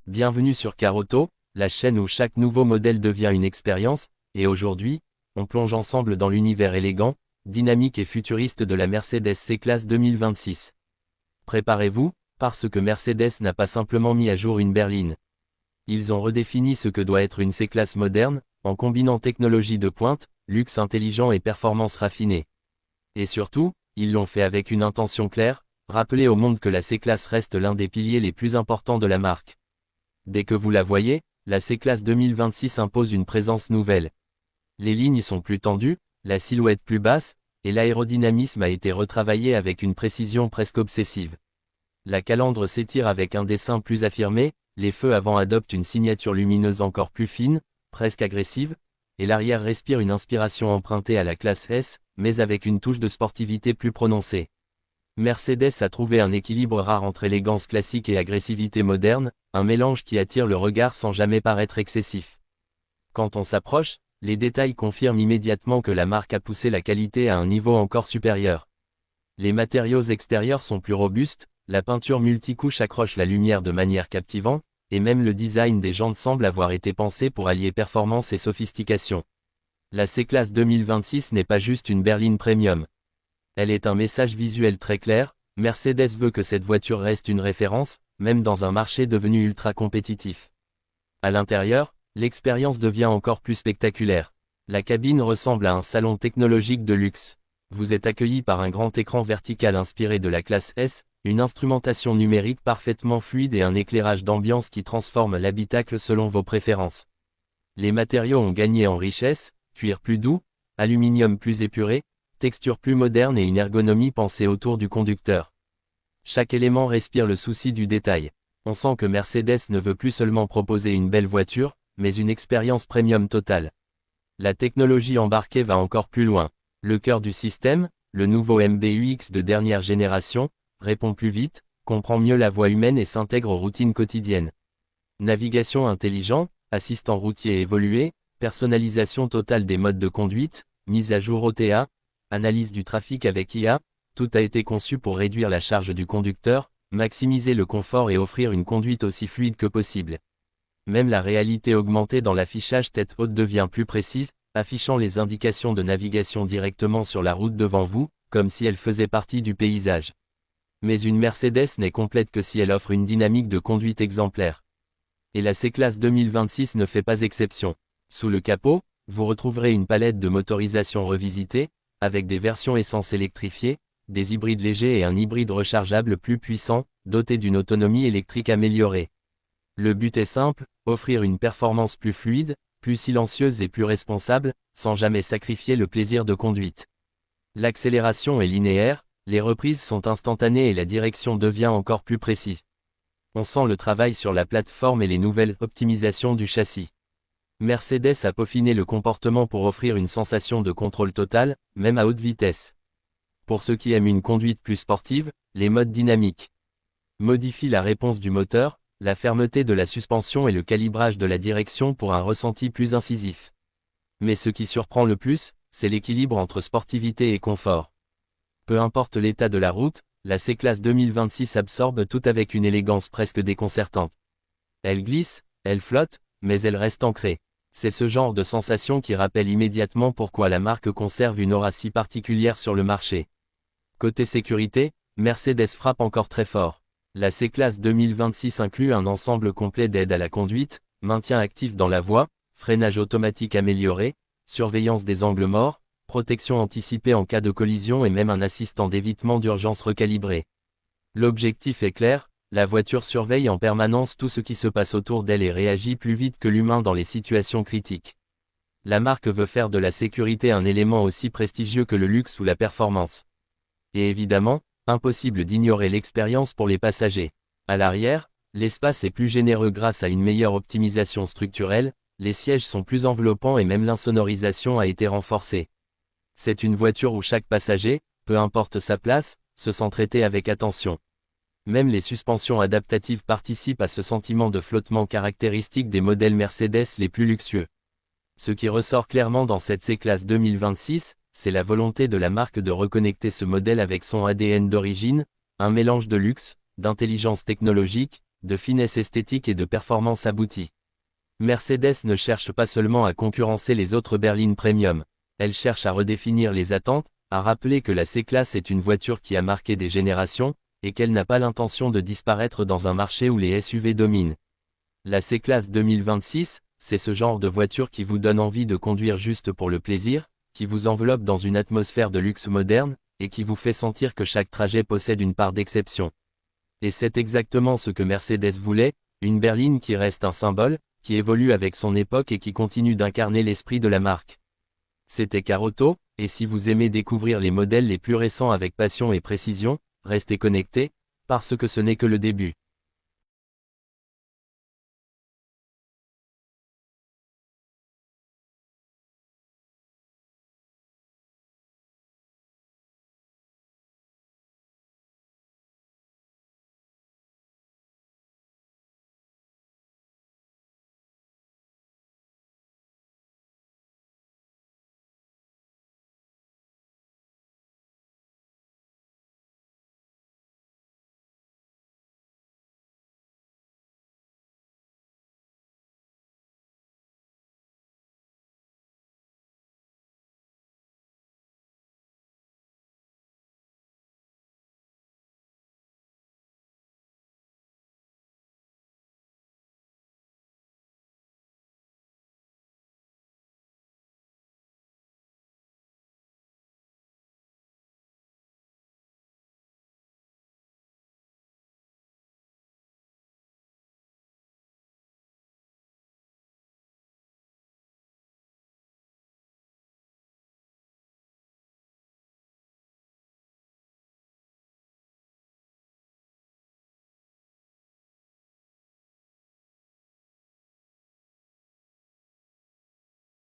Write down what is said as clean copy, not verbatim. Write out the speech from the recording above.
Bienvenue sur Car Auto, la chaîne où chaque nouveau modèle devient une expérience, et aujourd'hui, on plonge ensemble dans l'univers élégant, dynamique et futuriste de la Mercedes C-Class 2026. Préparez-vous, parce que Mercedes n'a pas simplement mis à jour une berline. Ils ont redéfini ce que doit être une C-Class moderne, en combinant technologie de pointe, luxe intelligent et performance raffinée. Et surtout, ils l'ont fait avec une intention claire, rappeler au monde que la C-Class reste l'un des piliers les plus importants de la marque. Dès que vous la voyez, la C-Class 2026 impose une présence nouvelle. Les lignes sont plus tendues, la silhouette plus basse, et l'aérodynamisme a été retravaillé avec une précision presque obsessive. La calandre s'étire avec un dessin plus affirmé, les feux avant adoptent une signature lumineuse encore plus fine, presque agressive, et l'arrière respire une inspiration empruntée à la classe S, mais avec une touche de sportivité plus prononcée. Mercedes a trouvé un équilibre rare entre élégance classique et agressivité moderne, un mélange qui attire le regard sans jamais paraître excessif. Quand on s'approche, les détails confirment immédiatement que la marque a poussé la qualité à un niveau encore supérieur. Les matériaux extérieurs sont plus robustes, la peinture multicouche accroche la lumière de manière captivante, et même le design des jantes semble avoir été pensé pour allier performance et sophistication. La C-Class 2026 n'est pas juste une berline premium. Elle est un message visuel très clair, Mercedes veut que cette voiture reste une référence, même dans un marché devenu ultra compétitif. À l'intérieur, l'expérience devient encore plus spectaculaire. La cabine ressemble à un salon technologique de luxe. Vous êtes accueilli par un grand écran vertical inspiré de la classe S, une instrumentation numérique parfaitement fluide et un éclairage d'ambiance qui transforme l'habitacle selon vos préférences. Les matériaux ont gagné en richesse, cuir plus doux, aluminium plus épuré, texture plus moderne et une ergonomie pensée autour du conducteur. Chaque élément respire le souci du détail. On sent que Mercedes ne veut plus seulement proposer une belle voiture, mais une expérience premium totale. La technologie embarquée va encore plus loin. Le cœur du système, le nouveau MBUX de dernière génération, répond plus vite, comprend mieux la voix humaine et s'intègre aux routines quotidiennes. Navigation intelligente, assistant routier évolué, personnalisation totale des modes de conduite, mise à jour OTA, analyse du trafic avec IA, tout a été conçu pour réduire la charge du conducteur, maximiser le confort et offrir une conduite aussi fluide que possible. Même la réalité augmentée dans l'affichage tête haute devient plus précise, affichant les indications de navigation directement sur la route devant vous, comme si elle faisait partie du paysage. Mais une Mercedes n'est complète que si elle offre une dynamique de conduite exemplaire. Et la C-Class 2026 ne fait pas exception. Sous le capot, vous retrouverez une palette de motorisation revisitée, avec des versions essence électrifiées, des hybrides légers et un hybride rechargeable plus puissant, doté d'une autonomie électrique améliorée. Le but est simple, offrir une performance plus fluide, plus silencieuse et plus responsable, sans jamais sacrifier le plaisir de conduite. L'accélération est linéaire, les reprises sont instantanées et la direction devient encore plus précise. On sent le travail sur la plateforme et les nouvelles optimisations du châssis. Mercedes a peaufiné le comportement pour offrir une sensation de contrôle total, même à haute vitesse. Pour ceux qui aiment une conduite plus sportive, les modes dynamiques modifient la réponse du moteur, la fermeté de la suspension et le calibrage de la direction pour un ressenti plus incisif. Mais ce qui surprend le plus, c'est l'équilibre entre sportivité et confort. Peu importe l'état de la route, la C-Class 2026 absorbe tout avec une élégance presque déconcertante. Elle glisse, elle flotte, mais elle reste ancrée. C'est ce genre de sensation qui rappelle immédiatement pourquoi la marque conserve une aura si particulière sur le marché. Côté sécurité, Mercedes frappe encore très fort. La C-Class 2026 inclut un ensemble complet d'aides à la conduite, maintien actif dans la voie, freinage automatique amélioré, surveillance des angles morts, protection anticipée en cas de collision et même un assistant d'évitement d'urgence recalibré. L'objectif est clair, la voiture surveille en permanence tout ce qui se passe autour d'elle et réagit plus vite que l'humain dans les situations critiques. La marque veut faire de la sécurité un élément aussi prestigieux que le luxe ou la performance. Et évidemment, impossible d'ignorer l'expérience pour les passagers. À l'arrière, l'espace est plus généreux grâce à une meilleure optimisation structurelle, les sièges sont plus enveloppants et même l'insonorisation a été renforcée. C'est une voiture où chaque passager, peu importe sa place, se sent traité avec attention. Même les suspensions adaptatives participent à ce sentiment de flottement caractéristique des modèles Mercedes les plus luxueux. Ce qui ressort clairement dans cette C-Class 2026, c'est la volonté de la marque de reconnecter ce modèle avec son ADN d'origine, un mélange de luxe, d'intelligence technologique, de finesse esthétique et de performance aboutie. Mercedes ne cherche pas seulement à concurrencer les autres berlines premium, elle cherche à redéfinir les attentes, à rappeler que la C-Class est une voiture qui a marqué des générations, et qu'elle n'a pas l'intention de disparaître dans un marché où les SUV dominent. La C-Class 2026, c'est ce genre de voiture qui vous donne envie de conduire juste pour le plaisir, qui vous enveloppe dans une atmosphère de luxe moderne, et qui vous fait sentir que chaque trajet possède une part d'exception. Et c'est exactement ce que Mercedes voulait, une berline qui reste un symbole, qui évolue avec son époque et qui continue d'incarner l'esprit de la marque. C'était Car Auto, et si vous aimez découvrir les modèles les plus récents avec passion et précision, restez connectés, parce que ce n'est que le début.